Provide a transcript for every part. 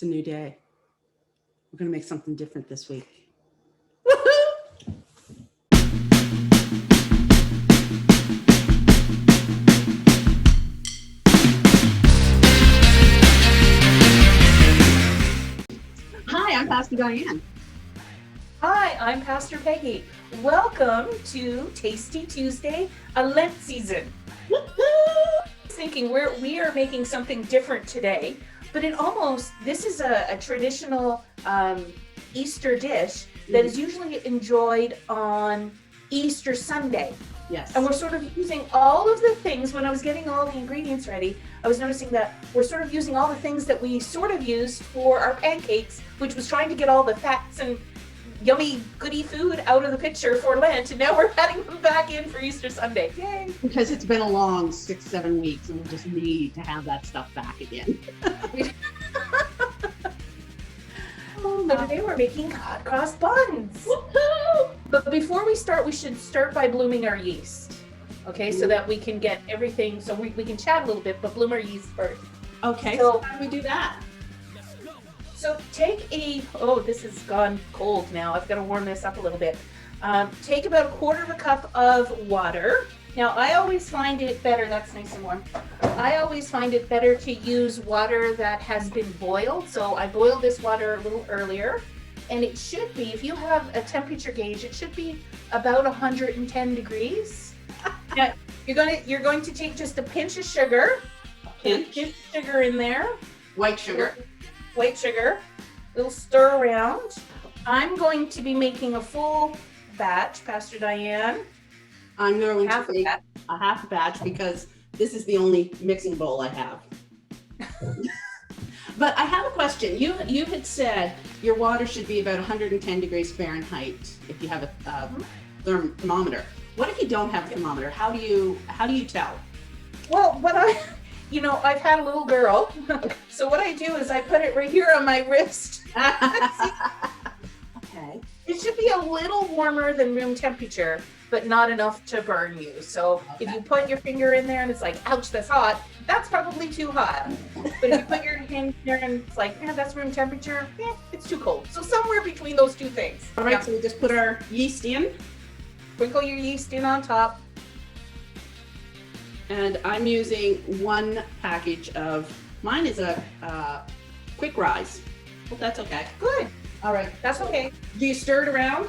It's a new day. We're going to make something different this week. Hi, I'm Pastor Diane. Hi, I'm Pastor Peggy. Welcome to Tasty Tuesday, a Lent season. Thinking we are making something different today, but this is a traditional Easter dish that is usually enjoyed on Easter Sunday. Yes. And we're sort of using all of the things. When I was getting all the ingredients ready, I was noticing that we're sort of using all the things that we sort of used for our pancakes, which was trying to get all the fats and yummy goody food out of the picture for Lent, and now we're adding them back in for Easter Sunday. Yay! Because it's been a long 6-7 weeks, and we just need to have that stuff back again. So today we're making hot cross buns. Woo-hoo! But before we start, we should start by blooming our yeast. Okay, so that we can get everything, so we can chat a little bit, but bloom our yeast first. Okay, so how do we do that? So take this has gone cold now. I've got to warm this up a little bit. Take about 1/4 cup of water. Now, I always find it better, that's nice and warm. I always find it better to use water that has been boiled. So I boiled this water a little earlier, and it should be, if you have a temperature gauge, it should be about 110 degrees. Now, you're going to take just a pinch of sugar. Pinch of sugar in there. White sugar. Little stir around. I'm going to be making a full batch, Pastor Diane. I'm going to make a half batch because this is the only mixing bowl I have. But I have a question. You had said your water should be about 110 degrees Fahrenheit if you have a thermometer. What if you don't have a thermometer? How do you tell? Well, I've had a little girl, so what I do is I put it right here on my wrist. Okay. It should be a little warmer than room temperature, but not enough to burn you. So if you put your finger in there and it's like, ouch, that's hot, that's probably too hot. But if you put your hand there and it's like, that's room temperature, it's too cold. So somewhere between those two things. All right, so we just put our yeast in. Sprinkle your yeast in on top. And I'm using 1 package of, mine is a quick rise. Well, that's okay. Good. All right. That's okay. Do you stir it around?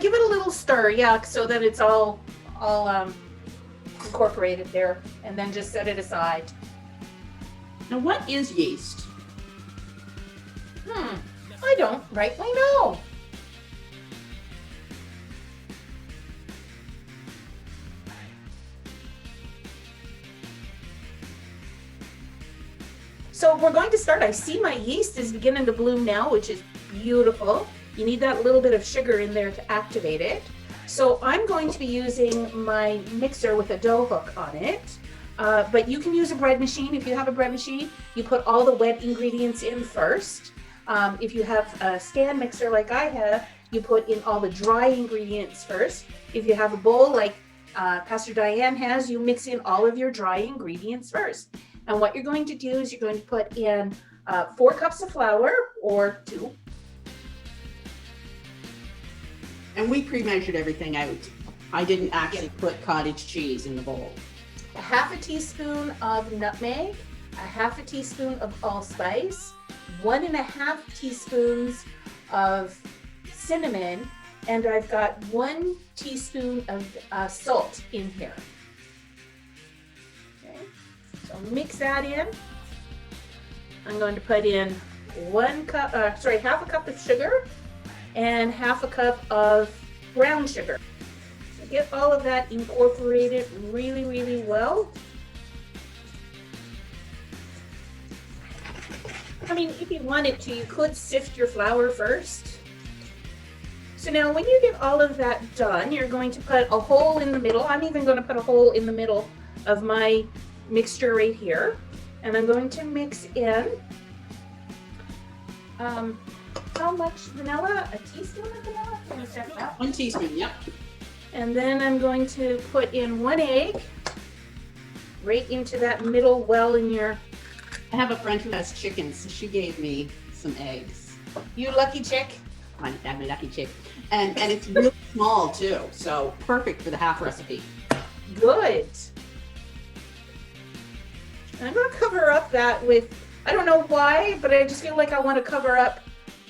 Give it a little stir, so that it's all incorporated there, and then just set it aside. Now, what is yeast? I don't rightly know. So we're going to start. I see my yeast is beginning to bloom now, which is beautiful. You need that little bit of sugar in there to activate it. So I'm going to be using my mixer with a dough hook on it. But you can use a bread machine. If you have a bread machine, you put all the wet ingredients in first. If you have a stand mixer like I have, you put in all the dry ingredients first. If you have a bowl like Pastor Diane has, you mix in all of your dry ingredients first. And what you're going to do is you're going to put in 4 cups of flour, or 2. And we pre-measured everything out. I didn't actually put cottage cheese in the bowl. A 1/2 teaspoon of nutmeg, a 1/2 teaspoon of allspice, 1.5 teaspoons of cinnamon, and I've got 1 teaspoon of salt in here. Okay, so mix that in. I'm going to put in 1/2 cup of sugar and 1/2 cup of brown sugar. So get all of that incorporated really, really well. I mean, if you wanted to, you could sift your flour first. So now when you get all of that done, you're going to put a hole in the middle. I'm even going to put a hole in the middle of my mixture right here. And I'm going to mix in how much vanilla? A teaspoon of vanilla? 1 teaspoon, yep. And then I'm going to put in 1 egg right into that middle well in your I have a friend who has chickens, so she gave me some eggs. You lucky chick. I'm a lucky chick. And it's really small too, so perfect for the half recipe. Good. I'm gonna cover up that with, I don't know why, but I just feel like I want to cover up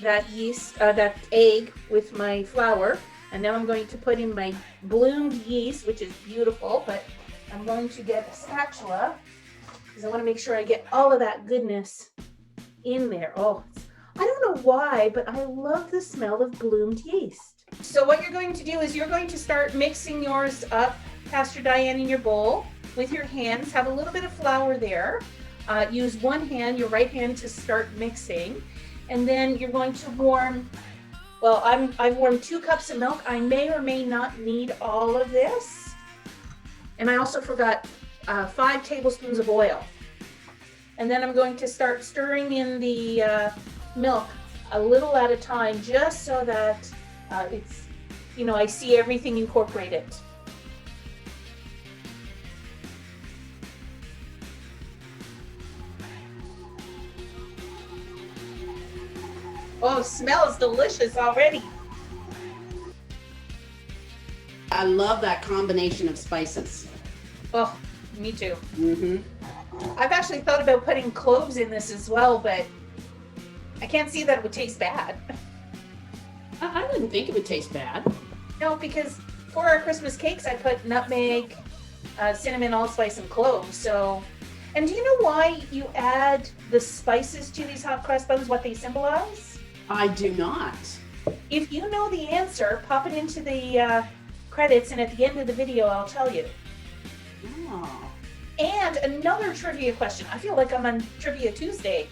that yeast, that egg with my flour. And now I'm going to put in my bloomed yeast, which is beautiful, but I'm going to get a spatula because I want to make sure I get all of that goodness in there. Oh, I don't know why, but I love the smell of bloomed yeast. So what you're going to do is you're going to start mixing yours up, Pastor Diane, in your bowl with your hands. Have a little bit of flour there. Use one hand, your right hand, to start mixing. And then you're going to warm, well, I've warmed 2 cups of milk. I may or may not need all of this. And I also forgot 5 tablespoons of oil. And then I'm going to start stirring in the milk a little at a time, just so that it's, you know, I see everything incorporated. Oh, it smells delicious already. I love that combination of spices. Oh, me too. Mm-hmm. I've actually thought about putting cloves in this as well, but I can't see that it would taste bad. I didn't think it would taste bad. No, because for our Christmas cakes, I put nutmeg, cinnamon, allspice, and cloves. So, and do you know why you add the spices to these hot cross buns, what they symbolize? I do not. If you know the answer, pop it into the credits, and at the end of the video, I'll tell you. Oh. And another trivia question. I feel like I'm on Trivia Tuesday.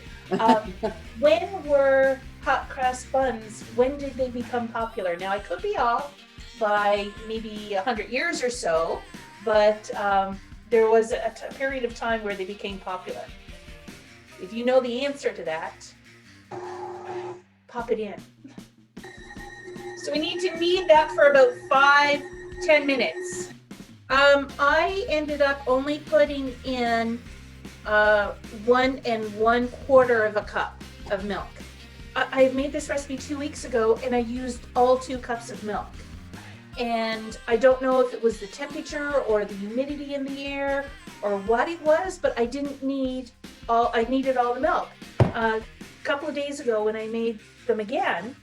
When were hot cross buns, when did they become popular? Now, I could be off by maybe 100 years or so, but there was a period of time where they became popular. If you know the answer to that, pop it in. So we need to knead that for about 5-10 minutes. I ended up only putting in 1 1/4 cup of milk. I made this recipe 2 weeks ago, and I used all 2 cups of milk. And I don't know if it was the temperature or the humidity in the air or what it was, but I didn't need all, I needed all the milk. A couple of days ago when I made them again,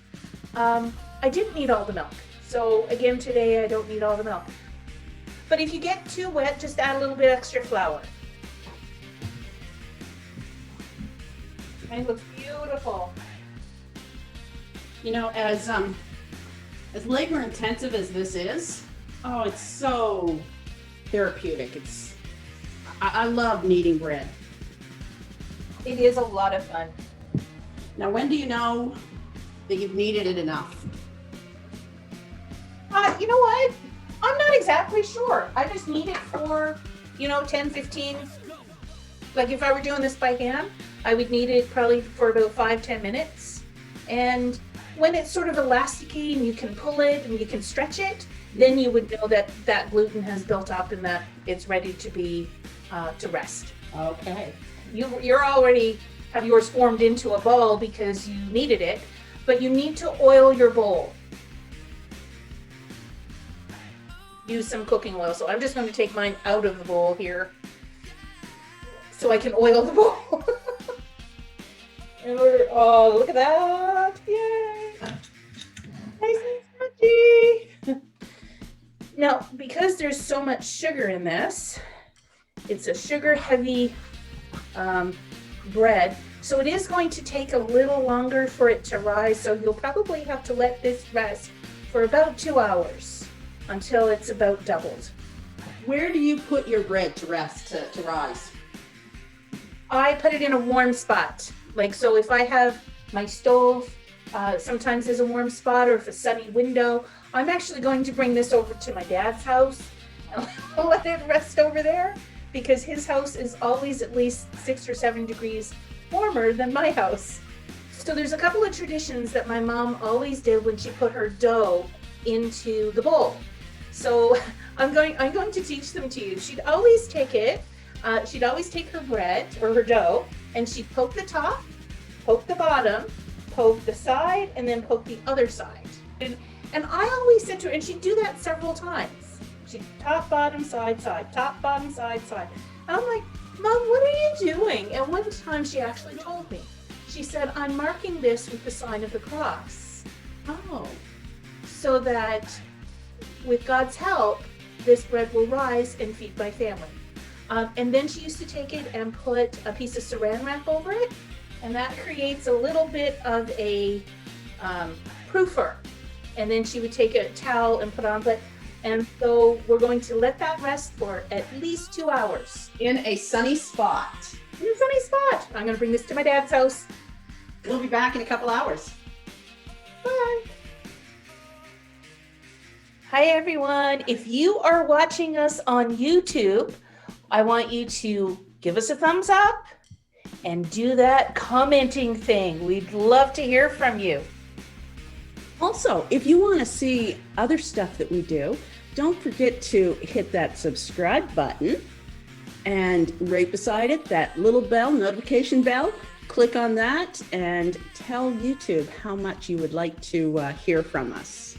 I didn't need all the milk. So again, today I don't need all the milk. But if you get too wet, just add a little bit extra flour. And it looks beautiful. You know, as labor intensive as this is, oh, it's so therapeutic. I love kneading bread. It is a lot of fun. Now, when do you know that you've kneaded it enough? You know what? I'm not exactly sure. I just knead it for, 10, 15. Like if I were doing this by hand, I would knead it probably for about 5-10 minutes. And when it's sort of elasticy and you can pull it and you can stretch it, then you would know that that gluten has built up and that it's ready to be to rest. Okay. You're already have yours formed into a ball because you kneaded it, but you need to oil your bowl. Use some cooking oil. So I'm just going to take mine out of the bowl here so I can oil the bowl. Oh, look at that. Yay. Nice and crunchy. Now, because there's so much sugar in this, it's a sugar-heavy bread. So it is going to take a little longer for it to rise. So you'll probably have to let this rest for about 2 hours until it's about doubled. Where do you put your bread to rest, to rise? I put it in a warm spot. Like, so if I have my stove, sometimes there's a warm spot, or if a sunny window. I'm actually going to bring this over to my dad's house and let it rest over there, because his house is always at least 6 or 7 degrees warmer than my house. So there's a couple of traditions that my mom always did when she put her dough into the bowl. So I'm going to teach them to you. She'd always take it, she'd always take her bread or her dough and she'd poke the top, poke the bottom, poke the side, and then poke the other side. And I always said to her, and she'd do that several times. She'd top, bottom, side, side, top, bottom, side, side. And I'm like, Mom, what are you doing? And one time she actually told me. She said, I'm marking this with the sign of the cross. Oh. So that with God's help, this bread will rise and feed my family. And then she used to take it and put a piece of saran wrap over it. And that creates a little bit of a proofer. And then she would take a towel and put on it. And so we're going to let that rest for at least 2 hours. In a sunny spot. In a sunny spot. I'm going to bring this to my dad's house. We'll be back in a couple hours. Bye. Hi, everyone. If you are watching us on YouTube, I want you to give us a thumbs up and do that commenting thing. We'd love to hear from you. Also, if you want to see other stuff that we do, don't forget to hit that subscribe button and right beside it, that little bell, notification bell. Click on that and tell YouTube how much you would like to hear from us.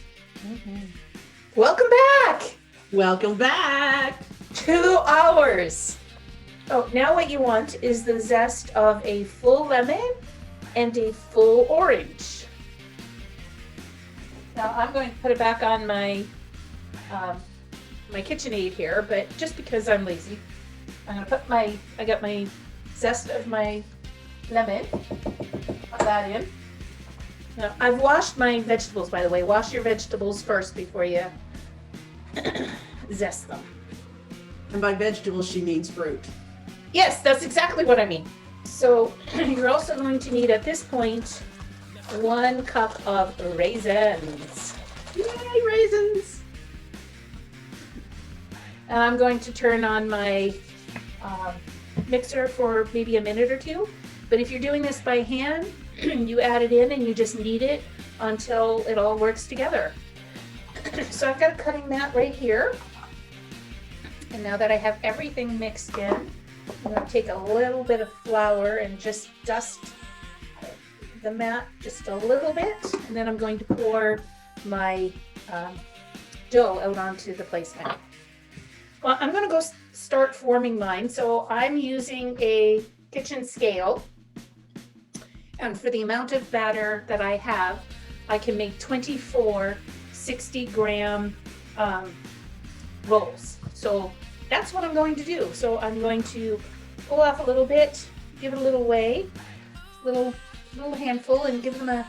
Welcome back. Welcome back. 2 hours. Oh, now what you want is the zest of a full lemon and a full orange. Now I'm going to put it back on my my KitchenAid here, but just because I'm lazy, I'm going to put I got my zest of my lemon, put that in. Now I've washed my vegetables, by the way. Wash your vegetables first before you zest them. And by vegetables, she means fruit. Yes, that's exactly what I mean. So you're also going to need at this point 1 cup of raisins. Yay, raisins! And I'm going to turn on my mixer for maybe a minute or 2. But if you're doing this by hand, you add it in and you just knead it until it all works together. So I've got a cutting mat right here. And now that I have everything mixed in, I'm going to take a little bit of flour and just dust the mat just a little bit. And then I'm going to pour my dough out onto the placemat. Well, I'm going to go start forming mine. So I'm using a kitchen scale. And for the amount of batter that I have, I can make 24 60-gram rolls. So that's what I'm going to do. So I'm going to pull off a little bit, give it a little weigh, little handful, and give them a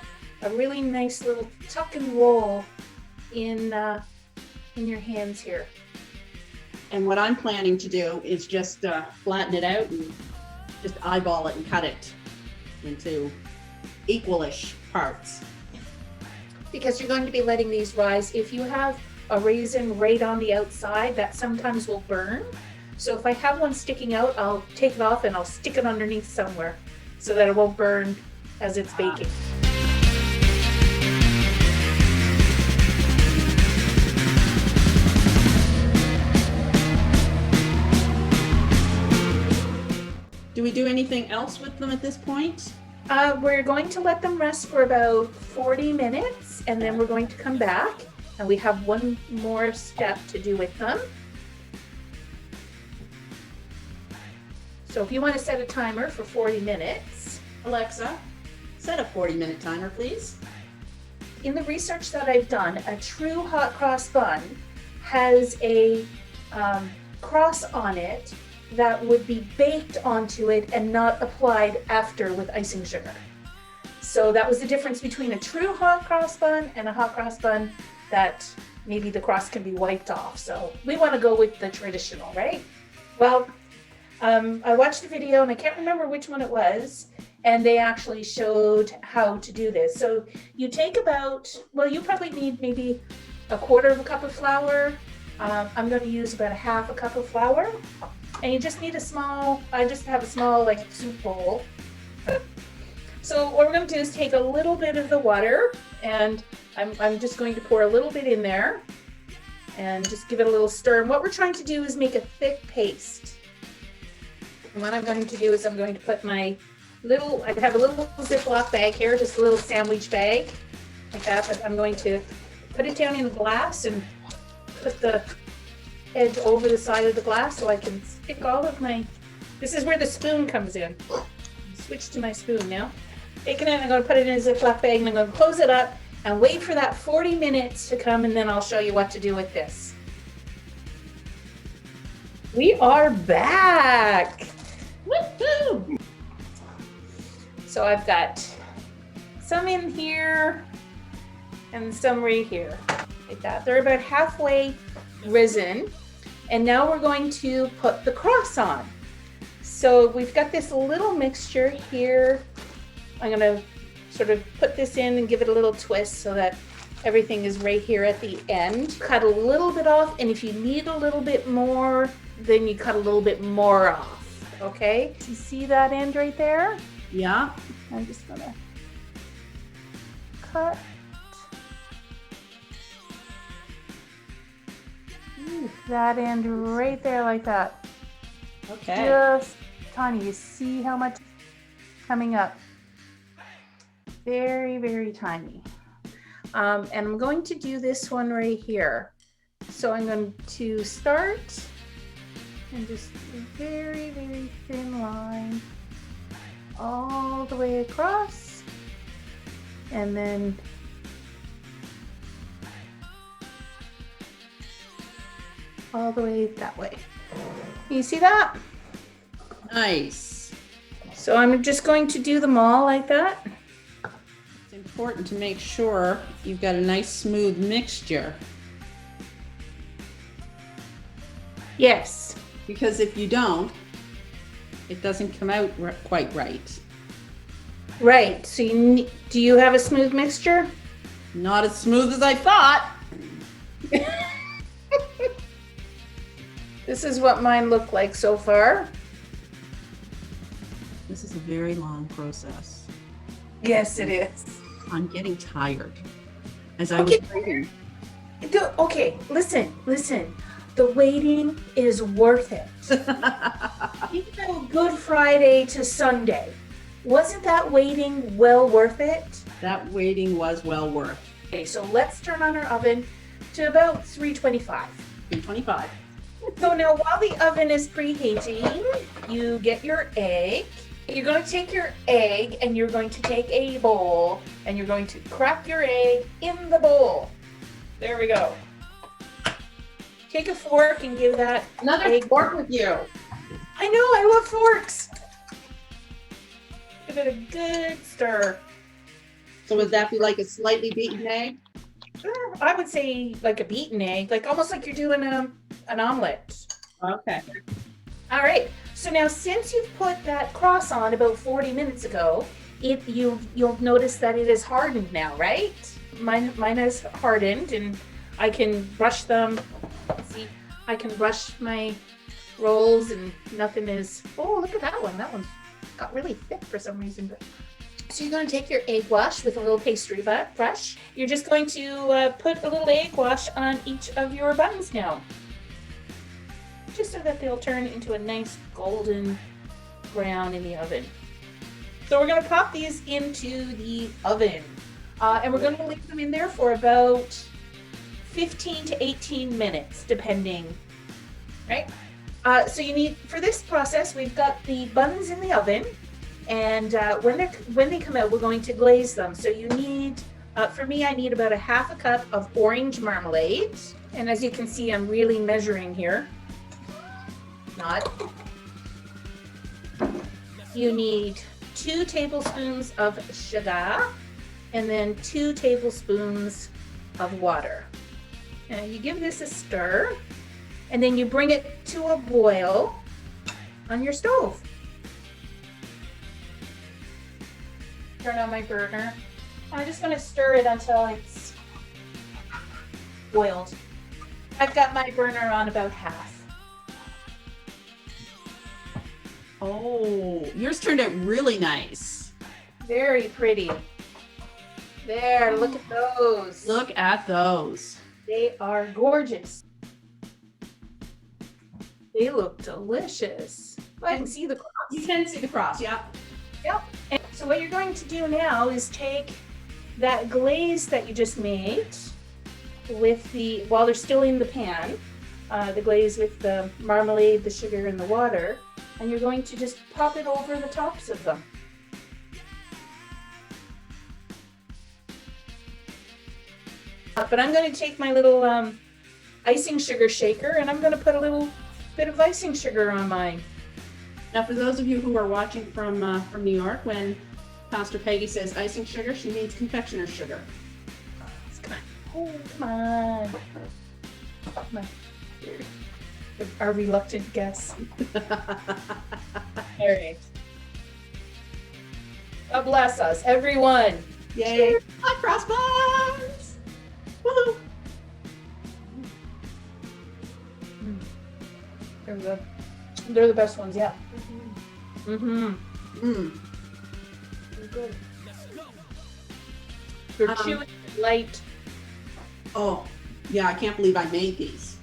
really nice little tuck and roll in your hands here. And what I'm planning to do is just flatten it out and just eyeball it and cut it into equalish parts. Because you're going to be letting these rise. If you have a raisin right on the outside, that sometimes will burn. So if I have one sticking out, I'll take it off and I'll stick it underneath somewhere so that it won't burn as it's baking. Do we do anything else with them at this point? We're going to let them rest for about 40 minutes and then we're going to come back and we have one more step to do with them. So if you want to set a timer for 40 minutes. Alexa, set a 40-minute timer, please. In the research that I've done, a true hot cross bun has a cross on it that would be baked onto it and not applied after with icing sugar. So that was the difference between a true hot cross bun and a hot cross bun that maybe the cross can be wiped off. So we want to go with the traditional, right? Well, I watched a video and I can't remember which one it was, and they actually showed how to do this. So you take about, well, you probably need maybe 1/4 cup of flour. I'm going to use about 1/2 cup of flour. And you just need a small, I just have a small like soup bowl. So what we're going to do is take a little bit of the water and I'm just going to pour a little bit in there and just give it a little stir. And what we're trying to do is make a thick paste. And what I'm going to do is I'm going to put my little, I have a little Ziploc bag here, just a little sandwich bag like that, but I'm going to put it down in a glass and put the edge over the side of the glass so I can stick all of my, this is where the spoon comes in. Switch to my spoon now. Taking it, I'm going to put it in a Ziploc bag and I'm going to close it up and wait for that 40 minutes to come, and then I'll show you what to do with this. We are back. Woohoo! So I've got some in here and some right here, like that. They're about halfway risen. And now we're going to put the cross on. So we've got this little mixture here. I'm gonna sort of put this in and give it a little twist so that everything is right here at the end. Cut a little bit off, and if you need a little bit more, then you cut a little bit more off, okay? You see that end right there? Yeah. I'm just gonna cut. That end right there like that. Okay. Just tiny. You see how much coming up? Very, very tiny. And I'm going to do this one right here. So I'm going to start and just a very, very thin line all the way across, and then all the way that way. You see that? Nice. So I'm just going to do them all like that. It's important to make sure you've got a nice smooth mixture, Yes. because if you don't, it doesn't come out quite right. Right. So do you have a smooth mixture? Not as smooth as I thought. This is what mine look like so far. This is a very long process. Yes, it is. I'm getting tired as I was waiting. Okay, listen. The waiting is worth it. Even though Good Friday to Sunday, wasn't that waiting well worth it? That waiting was well worth. Okay, so let's turn on our oven to about 325. 325. So now while the oven is preheating, you get your egg. You're going to take your egg and you're going to take a bowl and you're going to crack your egg in the bowl. There we go. Take a fork and give that Another egg. fork with you. I know, I love forks. Give it a good stir. So would that be like a slightly beaten egg? Sure, I would say like a beaten egg, like almost like you're doing an omelet. Okay. All right. So now, since you've put that cross on about 40 minutes ago, you'll notice that it is hardened now, right? Mine has hardened, and I can brush them. See, I can brush my rolls, and nothing is. Oh, look at that one. That one got really thick for some reason. So you're going to take your egg wash with a little pastry brush. You're just going to put a little egg wash on each of your buns now, just so that they'll turn into a nice golden brown in the oven. So we're going to pop these into the oven, and we're going to leave them in there for about 15 to 18 minutes, depending, right? So you need, for this process, we've got the buns in the oven, and when they come out, we're going to glaze them. So you need, for me, I need about a half a cup of orange marmalade, and as you can see, I'm really measuring here. Not. You need 2 tablespoons of sugar and then 2 tablespoons of water. Now you give this a stir and then you bring it to a boil on your stove. Turn on my burner. I'm just going to stir it until it's boiled. I've got my burner on about half. Oh, yours turned out really nice. Very pretty. There, look at those. Look at those. They are gorgeous. They look delicious. I can see the cross. You can see the cross, yeah. Yep. And so what you're going to do now is take that glaze that you just made with the, while they're still in the pan, the glaze with the marmalade, the sugar, and the water, and you're going to just pop it over the tops of them. But I'm going to take my little icing sugar shaker and I'm going to put a little bit of icing sugar on mine. Now, for those of you who are watching from New York, when Pastor Peggy says icing sugar, she means confectioner's sugar. Come on. Come on. Come on. Our reluctant guess. All right. God bless us, everyone. Yay! Cheers. Hot cross buns! Woohoo! They're the best ones, yeah. Mm-hmm. Mm. They're good. They're chewy, light. Oh, yeah, I can't believe I made these.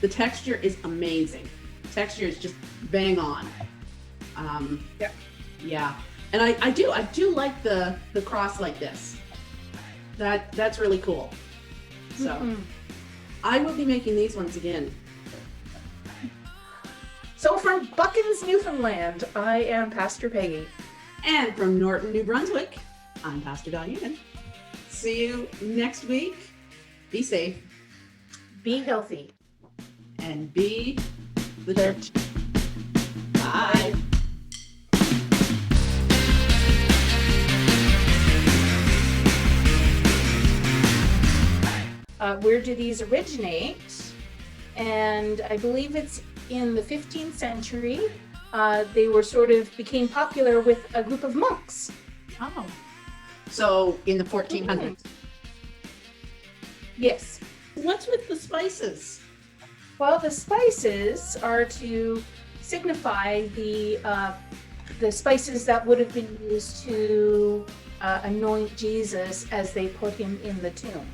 The texture is amazing. Texture is just bang on. Yeah. Yeah. And I do like the cross like this. That's really cool. So I will be making these ones again. So from Buckins, Newfoundland, I am Pastor Peggy. And from Norton, New Brunswick, I'm Pastor Diane. See you next week. Be safe Be healthy. and be the church. Bye. Where do these originate? And I believe it's in the 15th century. They were sort of became popular with a group of monks. Oh. So in the 1400s. Yes. What's with the spices? Well, the spices are to signify the spices that would have been used to anoint Jesus as they put him in the tomb.